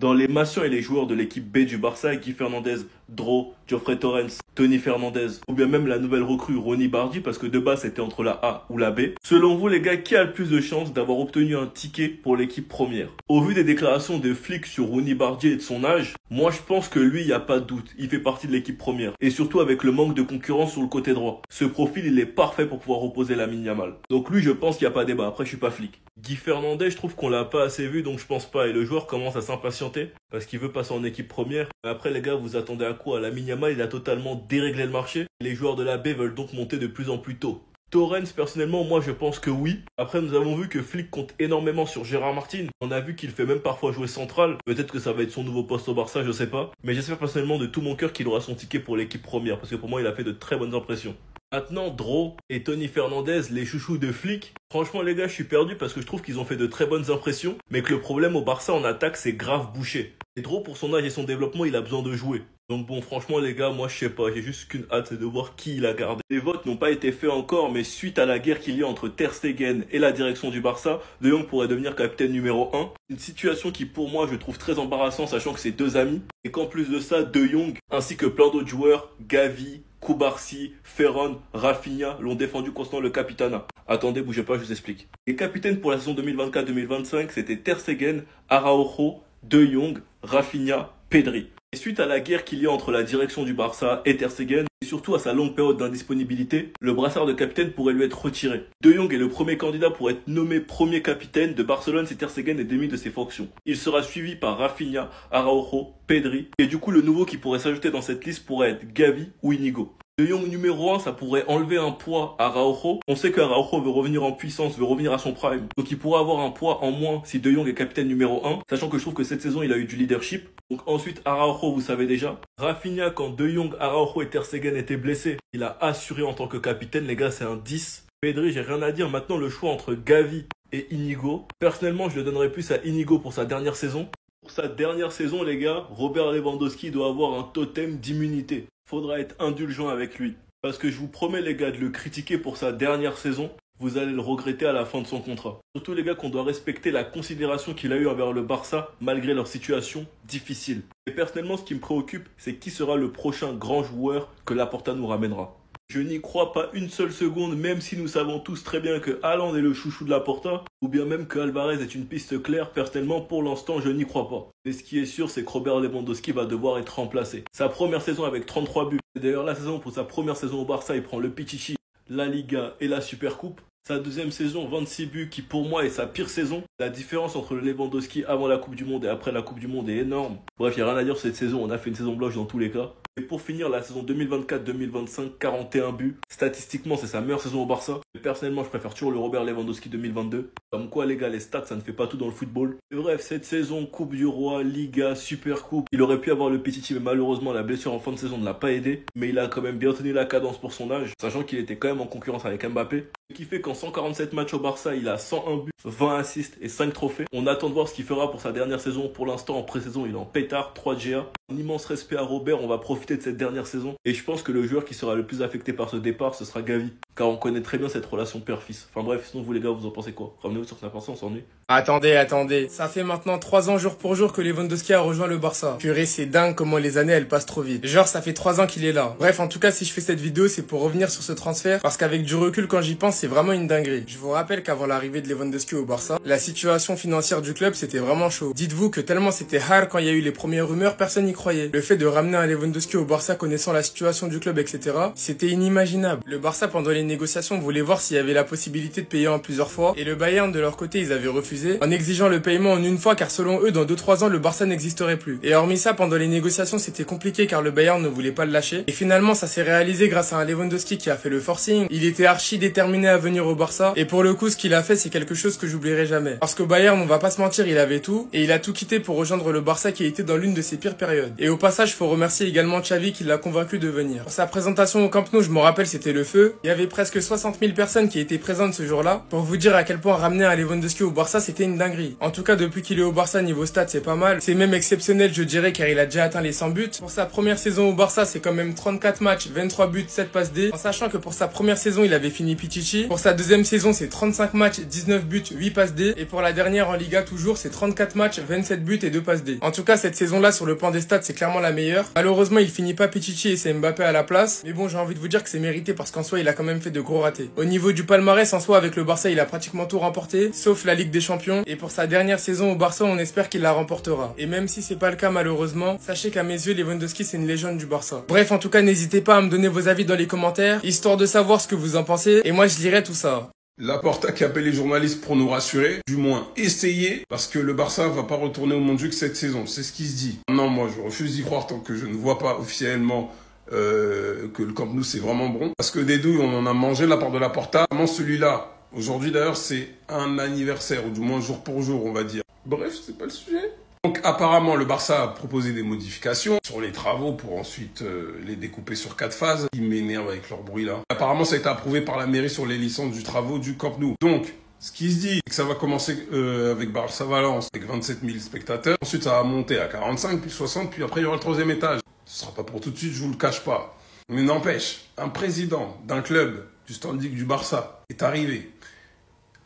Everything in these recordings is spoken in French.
Dans les mations et les joueurs de l'équipe B du Barça, Guy Fernandez, Dro, Geoffrey Torrens, Tony Fernandez, ou bien même la nouvelle recrue Ronny Bardi, parce que de base c'était entre la A ou la B. Selon vous les gars, qui a le plus de chances d'avoir obtenu un ticket pour l'équipe première? Au vu des déclarations des flics sur Ronny Bardi et de son âge, moi je pense que lui, il n'y a pas de doute, il fait partie de l'équipe première. Et surtout avec le manque de concurrence sur le côté droit. Ce profil, il est parfait pour pouvoir opposer Lamine Yamal. Donc lui, je pense qu'il n'y a pas débat, après je suis pas flic. Guy Fernandez, je trouve qu'on l'a pas assez vu, donc je pense pas. Et le joueur commence à s'impatienter parce qu'il veut passer en équipe première. Après les gars, vous attendez à quoi? Lamine Yamal, il a totalement déréglé le marché. Les joueurs de la B veulent donc monter de plus en plus tôt. Torrens, personnellement, moi je pense que oui. Après, nous avons vu que Flick compte énormément sur Gérard Martin. On a vu qu'il fait même parfois jouer central. Peut-être que ça va être son nouveau poste au Barça, je sais pas. Mais j'espère personnellement de tout mon cœur qu'il aura son ticket pour l'équipe première. Parce que pour moi, il a fait de très bonnes impressions. Maintenant, Dro et Tony Fernandez, les chouchous de Flick. Franchement, les gars, je suis perdu parce que je trouve qu'ils ont fait de très bonnes impressions. Mais que le problème au Barça en attaque, c'est grave bouché. Et Dro, pour son âge et son développement, il a besoin de jouer. Donc bon, franchement les gars, moi je sais pas, j'ai juste qu'une hâte, c'est de voir qui il a gardé. Les votes n'ont pas été faits encore, mais suite à la guerre qu'il y a entre Ter Stegen et la direction du Barça, De Jong pourrait devenir capitaine numéro 1. Une situation qui pour moi je trouve très embarrassante, sachant que c'est deux amis. Et qu'en plus de ça, De Jong, ainsi que plein d'autres joueurs, Gavi, Koubarsi, Ferran, Rafinha, l'ont défendu constamment le capitana. Attendez, bougez pas, je vous explique. Les capitaines pour la saison 2024-2025, c'était Ter Stegen, Araujo, De Jong, Rafinha, Pedri. Et suite à la guerre qu'il y a entre la direction du Barça et Ter Stegen, et surtout à sa longue période d'indisponibilité, le brassard de capitaine pourrait lui être retiré. De Jong est le premier candidat pour être nommé premier capitaine de Barcelone si Ter Stegen est démis de ses fonctions. Il sera suivi par Rafinha, Araujo, Pedri, et du coup le nouveau qui pourrait s'ajouter dans cette liste pourrait être Gavi ou Inigo. De Jong numéro 1, ça pourrait enlever un poids à Araujo. On sait qu'Araujo veut revenir en puissance, veut revenir à son prime. Donc il pourrait avoir un poids en moins si De Jong est capitaine numéro 1. Sachant que je trouve que cette saison, il a eu du leadership. Donc ensuite, Araujo, vous savez déjà. Rafinha, quand De Jong, Araujo et Ter Stegen étaient blessés, il a assuré en tant que capitaine. Les gars, c'est un 10. Pedri, j'ai rien à dire. Maintenant, le choix entre Gavi et Inigo. Personnellement, je le donnerais plus à Inigo pour sa dernière saison. Pour sa dernière saison, les gars, Robert Lewandowski doit avoir un totem d'immunité. Faudra être indulgent avec lui. Parce que je vous promets les gars de le critiquer pour sa dernière saison, vous allez le regretter à la fin de son contrat. Surtout les gars qu'on doit respecter la considération qu'il a eue envers le Barça malgré leur situation difficile. Et personnellement ce qui me préoccupe c'est qui sera le prochain grand joueur que Laporta nous ramènera. Je n'y crois pas une seule seconde, même si nous savons tous très bien que Haaland est le chouchou de Laporta, ou bien même que Alvarez est une piste claire. Personnellement, pour l'instant, je n'y crois pas. Mais ce qui est sûr, c'est que Robert Lewandowski va devoir être remplacé. Sa première saison avec 33 buts. D'ailleurs, la saison pour sa première saison au Barça, il prend le Pichichi, la Liga et la Supercoupe. Sa deuxième saison, 26 buts, qui pour moi est sa pire saison. La différence entre le Lewandowski avant la Coupe du Monde et après la Coupe du Monde est énorme. Bref, il n'y a rien à dire sur cette saison, on a fait une saison blanche dans tous les cas. Et pour finir, la saison 2024-2025, 41 buts. Statistiquement, c'est sa meilleure saison au Barça. Mais personnellement, je préfère toujours le Robert Lewandowski 2022. Comme quoi, les gars, les stats, ça ne fait pas tout dans le football. Et bref, cette saison, Coupe du Roi, Liga, Supercoupe. Il aurait pu avoir le Pichichi, mais malheureusement, la blessure en fin de saison ne l'a pas aidé. Mais il a quand même bien tenu la cadence pour son âge, sachant qu'il était quand même en concurrence avec Mbappé. Ce qui fait qu'en 147 matchs au Barça, il a 101 buts, 20 assists et 5 trophées. On attend de voir ce qu'il fera pour sa dernière saison. Pour l'instant, en pré-saison, il est en pétard, 3 de GA. Un immense respect à Robert, on va profiter de cette dernière saison. Et je pense que le joueur qui sera le plus affecté par ce départ, ce sera Gavi. Car on connaît très bien cette relation père-fils. Enfin bref, sinon vous les gars, vous en pensez quoi? Ramenez-vous sur Snap, on s'ennuie. Attendez. Ça fait maintenant 3 ans jour pour jour que Lewandowski a rejoint le Barça. Purée, c'est dingue comment les années elles passent trop vite. Genre, ça fait 3 ans qu'il est là. Bref, en tout cas, si je fais cette vidéo, c'est pour revenir sur ce transfert. Parce qu'avec du recul, quand j'y pense, c'est vraiment une dinguerie. Je vous rappelle qu'avant l'arrivée de Lewandowski au Barça, la situation financière du club, c'était vraiment chaud. Dites-vous que tellement c'était hard quand il y a eu les premières rumeurs, personne n'y croyait. Le fait de ramener un Lewandowski au Barça connaissant la situation du club, etc., c'était inimaginable. Le Barça, pendant les négociations, voulait voir s'il y avait la possibilité de payer en plusieurs fois. Et le Bayern, de leur côté, ils avaient refusé, en exigeant le paiement en une fois, car selon eux, dans 2-3 ans, le Barça n'existerait plus. Et hormis ça, pendant les négociations, c'était compliqué car le Bayern ne voulait pas le lâcher. Et finalement, ça s'est réalisé grâce à un Lewandowski qui a fait le forcing. Il était archi déterminé à venir au Barça. Et pour le coup, ce qu'il a fait, c'est quelque chose que j'oublierai jamais. Parce que Bayern, on va pas se mentir, il avait tout. Et il a tout quitté pour rejoindre le Barça qui a été dans l'une de ses pires périodes. Et au passage, faut remercier également Xavi qui l'a convaincu de venir. Pour sa présentation au Camp Nou, je me rappelle, c'était le feu. Il y avait presque 60 000 personnes qui étaient présentes ce jour-là. Pour vous dire à quel point ramener un Lewandowski au Barça, c'était une dinguerie. En tout cas, depuis qu'il est au Barça, niveau stats, c'est pas mal. C'est même exceptionnel, je dirais, car il a déjà atteint les 100 buts. Pour sa première saison au Barça, c'est quand même 34 matchs, 23 buts, 7 passes D. En sachant que pour sa première saison, il avait fini Pichichi. Pour sa deuxième saison, c'est 35 matchs, 19 buts, 8 passes D. Et pour la dernière en Liga toujours, c'est 34 matchs, 27 buts et 2 passes D. En tout cas, cette saison-là, sur le plan des stats, c'est clairement la meilleure. Malheureusement, il finit pas Pichichi et c'est Mbappé à la place. Mais bon, j'ai envie de vous dire que c'est mérité parce qu'en soi, il a quand même fait de gros ratés. Au niveau du palmarès, en soi, avec le Barça, il a pratiquement tout remporté, sauf la Ligue des Champions. Et pour sa dernière saison au Barça, on espère qu'il la remportera. Et même si c'est pas le cas malheureusement, sachez qu'à mes yeux, Lewandowski c'est une légende du Barça. Bref, en tout cas, n'hésitez pas à me donner vos avis dans les commentaires, histoire de savoir ce que vous en pensez. Et moi, je lirai tout ça. Laporta qui appelle les journalistes pour nous rassurer, du moins essayer, parce que le Barça va pas retourner au Montjuïc cette saison, c'est ce qui se dit. Non, moi je refuse d'y croire tant que je ne vois pas officiellement que le Camp Nou c'est vraiment bon. Parce que des douilles on en a mangé de la part de Laporta. Vraiment celui-là, aujourd'hui d'ailleurs c'est un anniversaire, ou du moins jour pour jour on va dire. Bref, c'est pas le sujet. Donc apparemment le Barça a proposé des modifications sur les travaux pour ensuite les découper sur 4 phases. Ils m'énervent avec leur bruit là. Apparemment ça a été approuvé par la mairie sur les licences du travaux du Camp Nou. Donc ce qui se dit, c'est que ça va commencer avec Barça Valence avec 27 000 spectateurs. Ensuite ça va monter à 45, puis 60, puis après il y aura le 3e étage. Ce sera pas pour tout de suite, je vous le cache pas. Mais n'empêche, un président d'un club du standing du Barça est arrivé,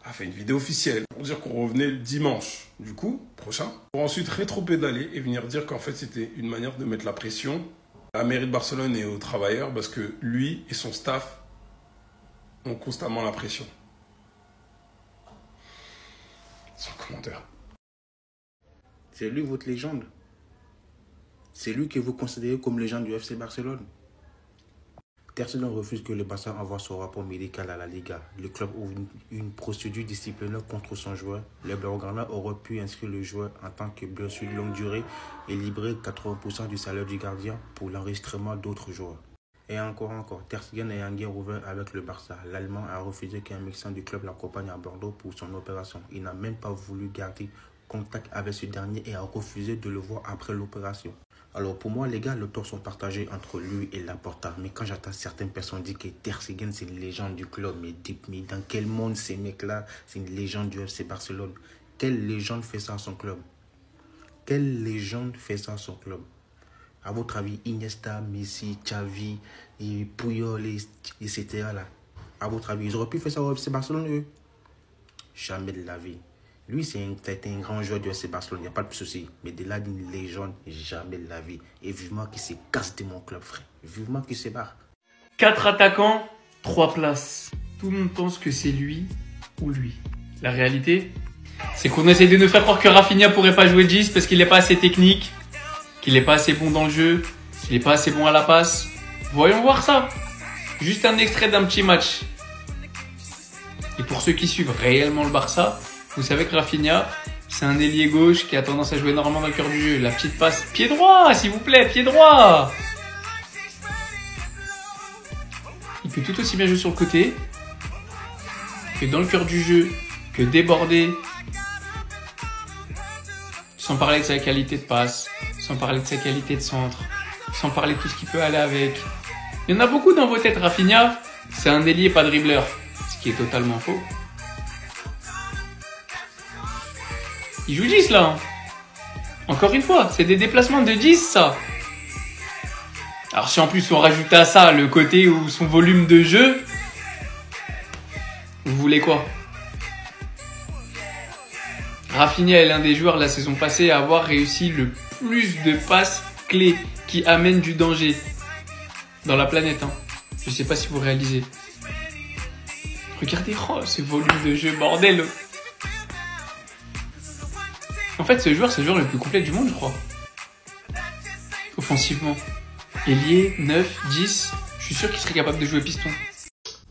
a fait une vidéo officielle pour dire qu'on revenait le dimanche, du coup, prochain, pour ensuite rétro-pédaler et venir dire qu'en fait c'était une manière de mettre la pression à la mairie de Barcelone et aux travailleurs parce que lui et son staff ont constamment la pression. Sans commentaire. C'est lui votre légende. C'est lui que vous considérez comme légende du FC Barcelone. Ter Stegen refuse que le Barça envoie son rapport médical à la Liga. Le club ouvre une procédure disciplinaire contre son joueur. Les Blaugrana auraient pu inscrire le joueur en tant que blessure de longue durée et libérer 80% du salaire du gardien pour l'enregistrement d'autres joueurs. Et encore, Ter Stegen est en guerre ouverte avec le Barça. L'Allemand a refusé qu'un médecin du club l'accompagne à Bordeaux pour son opération. Il n'a même pas voulu garder contact avec ce dernier et a refusé de le voir après l'opération. Alors pour moi les gars, les torts sont partagés entre lui et Laporta. Mais quand j'entends certaines personnes dire que Ter Stegen c'est une légende du club, mais dans quel monde ces mecs-là, c'est une légende du FC Barcelone? Quelle légende fait ça à son club? Quelle légende fait ça à son club? À votre avis, Iniesta, Messi, Xavi, et Puyol, etc. là. À votre avis, ils auraient pu faire ça au FC Barcelone eux? Jamais de la vie. Lui, c'est un grand joueur du FC Barcelone, il n'y a pas de souci. Mais de là d'une légende, jamais de la vie. Et vivement qu'il se casse de mon club, frère. Vivement qu'il se barre. 4 attaquants, 3 places. Tout le monde pense que c'est lui ou lui. La réalité, c'est qu'on essaie de nous faire croire que Rafinha pourrait pas jouer 10 parce qu'il n'est pas assez technique, qu'il n'est pas assez bon dans le jeu, qu'il n'est pas assez bon à la passe. Voyons voir ça. Juste un extrait d'un petit match. Et pour ceux qui suivent réellement le Barça, vous savez que Rafinha, c'est un ailier gauche qui a tendance à jouer normalement dans le cœur du jeu. La petite passe, pied droit, s'il vous plaît, pied droit. Il peut tout aussi bien jouer sur le côté, que dans le cœur du jeu, que déborder. Sans parler de sa qualité de passe, sans parler de sa qualité de centre, sans parler de tout ce qui peut aller avec. Il y en a beaucoup dans vos têtes, Rafinha, c'est un ailier pas dribbleur, ce qui est totalement faux. Il joue 10 là. Hein. Encore une fois, c'est des déplacements de 10 ça. Alors si en plus on rajoute à ça le côté où son volume de jeu, vous voulez quoi? Rafinha est l'un des joueurs la saison passée à avoir réussi le plus de passes clés qui amènent du danger dans la planète. Hein. Je sais pas si vous réalisez. Regardez, oh, ce volume de jeu, bordel. En fait, ce joueur, c'est le joueur le plus complet du monde, je crois. Offensivement. Ailier, 9, 10, je suis sûr qu'il serait capable de jouer piston.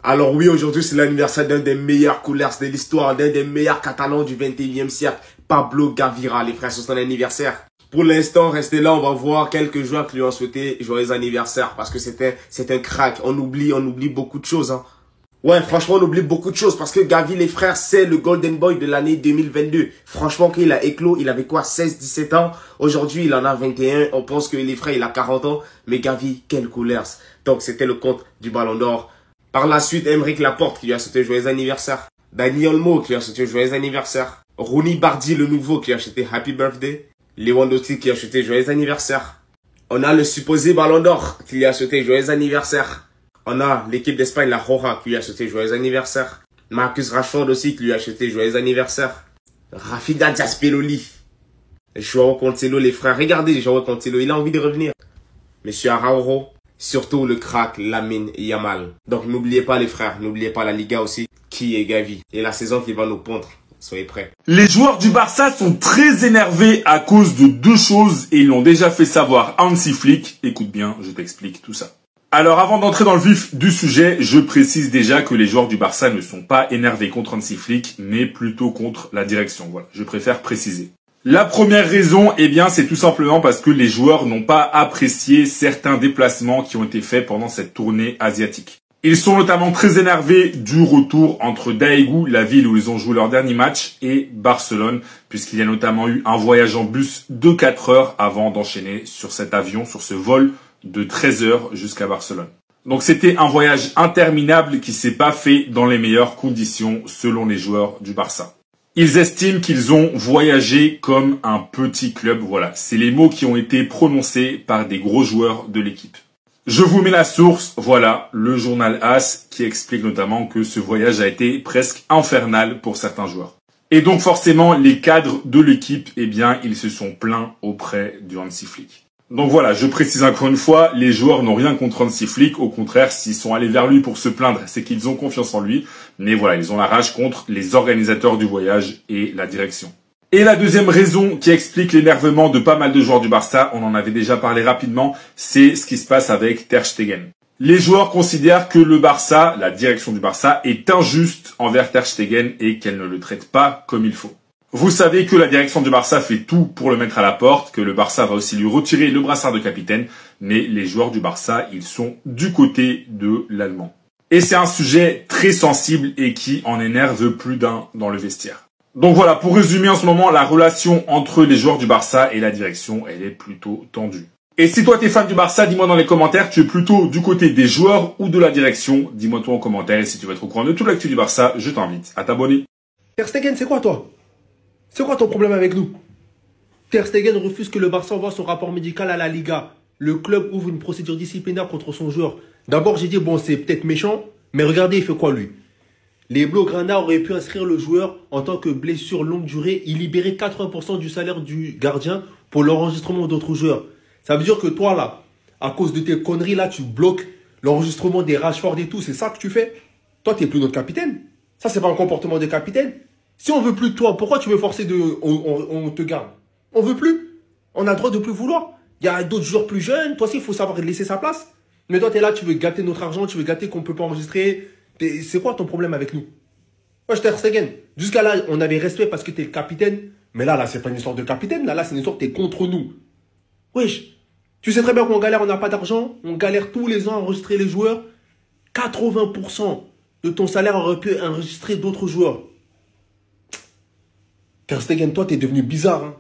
Alors oui, aujourd'hui, c'est l'anniversaire d'un des meilleurs couleurs de l'histoire, d'un des meilleurs Catalans du 21e siècle, Pablo Gavira, les frères, c'est son anniversaire. Pour l'instant, restez là, on va voir quelques joueurs qui lui ont souhaité joyeux anniversaire, parce que c'est un crack. On oublie beaucoup de choses, hein. Ouais, franchement, on oublie beaucoup de choses parce que Gavi, les frères, c'est le Golden Boy de l'année 2022. Franchement, quand il a éclos, il avait quoi, 16-17 ans. Aujourd'hui, il en a 21. On pense que les frères, il a 40 ans. Mais Gavi, quelle couleur. Donc, c'était le compte du Ballon d'Or. Par la suite, Aymeric Laporte qui lui a souhaité joyeux anniversaire. Dani Olmo qui lui a souhaité joyeux anniversaire. Ronny Bardi, le nouveau, qui a souhaité Happy Birthday. Lewandowski qui a souhaité joyeux anniversaire. On a le supposé Ballon d'Or qui lui a souhaité joyeux anniversaire. On a l'équipe d'Espagne, la Roja, qui lui a souhaité joyeux anniversaire. Marcus Rashford aussi qui lui a acheté joyeux anniversaire. Rafida Diaspeloli. Joao Cancelo, les frères. Regardez Joao Cancelo, il a envie de revenir. Monsieur Arauro. Surtout le crack Lamine Yamal. Donc n'oubliez pas les frères, n'oubliez pas la Liga aussi, qui est Gavi. Et la saison qui va nous pondre. Soyez prêts. Les joueurs du Barça sont très énervés à cause de deux choses et ils l'ont déjà fait savoir à Hansi Flick. Écoute bien, je t'explique tout ça. Alors avant d'entrer dans le vif du sujet, je précise déjà que les joueurs du Barça ne sont pas énervés contre Hansi Flick, mais plutôt contre la direction. Voilà, je préfère préciser. La première raison, eh bien, c'est tout simplement parce que les joueurs n'ont pas apprécié certains déplacements qui ont été faits pendant cette tournée asiatique. Ils sont notamment très énervés du retour entre Daegu, la ville où ils ont joué leur dernier match, et Barcelone, puisqu'il y a notamment eu un voyage en bus de 4 heures avant d'enchaîner sur cet avion, sur ce vol de 13 heures jusqu'à Barcelone. Donc c'était un voyage interminable qui s'est pas fait dans les meilleures conditions selon les joueurs du Barça. Ils estiment qu'ils ont voyagé comme un petit club. Voilà, c'est les mots qui ont été prononcés par des gros joueurs de l'équipe. Je vous mets la source, voilà, le journal AS qui explique notamment que ce voyage a été presque infernal pour certains joueurs. Et donc forcément, les cadres de l'équipe, eh bien, ils se sont plaints auprès du Hansi Flick. Donc voilà, je précise encore une fois, les joueurs n'ont rien contre Hansi Flick. Au contraire, s'ils sont allés vers lui pour se plaindre, c'est qu'ils ont confiance en lui. Mais voilà, ils ont la rage contre les organisateurs du voyage et la direction. Et la deuxième raison qui explique l'énervement de pas mal de joueurs du Barça, on en avait déjà parlé rapidement, c'est ce qui se passe avec Ter Stegen. Les joueurs considèrent que le Barça, la direction du Barça, est injuste envers Ter Stegen et qu'elle ne le traite pas comme il faut. Vous savez que la direction du Barça fait tout pour le mettre à la porte, que le Barça va aussi lui retirer le brassard de capitaine, mais les joueurs du Barça, ils sont du côté de l'Allemand. Et c'est un sujet très sensible et qui en énerve plus d'un dans le vestiaire. Donc voilà, pour résumer en ce moment, la relation entre les joueurs du Barça et la direction, elle est plutôt tendue. Et si toi t'es fan du Barça, dis-moi dans les commentaires, tu es plutôt du côté des joueurs ou de la direction? Dis-moi toi en commentaire et si tu veux être au courant de toute l'actu du Barça, je t'invite à t'abonner. Ter Stegen, c'est quoi toi? C'est quoi ton problème avec nous? Ter Stegen refuse que le Barça envoie son rapport médical à la Liga. Le club ouvre une procédure disciplinaire contre son joueur. D'abord, j'ai dit, bon, c'est peut-être méchant, mais regardez, il fait quoi lui? Les Blaugrana auraient pu inscrire le joueur en tant que blessure longue durée et libérer 80% du salaire du gardien pour l'enregistrement d'autres joueurs. Ça veut dire que toi, là, à cause de tes conneries, là, tu bloques l'enregistrement des Rashford et tout. C'est ça que tu fais? Toi, t'es plus notre capitaine. Ça, c'est pas un comportement de capitaine. Si on veut plus de toi, pourquoi tu veux forcer de... On te garde? On veut plus. On a le droit de plus vouloir. Il y a d'autres joueurs plus jeunes. Toi aussi, il faut savoir laisser sa place. Mais toi, tu es là, tu veux gâter notre argent, tu veux gâter qu'on ne peut pas enregistrer. C'est quoi ton problème avec nous? Moi, je Ter Stegen. Jusqu'à là, on avait respect parce que tu es le capitaine. Mais là, c'est pas une histoire de capitaine. Là, c'est une histoire que tu es contre nous. Wesh. Tu sais très bien qu'on galère, on n'a pas d'argent. On galère tous les ans à enregistrer les joueurs. 80% de ton salaire aurait pu enregistrer d'autres joueurs. Ter Stegen, toi, t'es devenu bizarre, hein.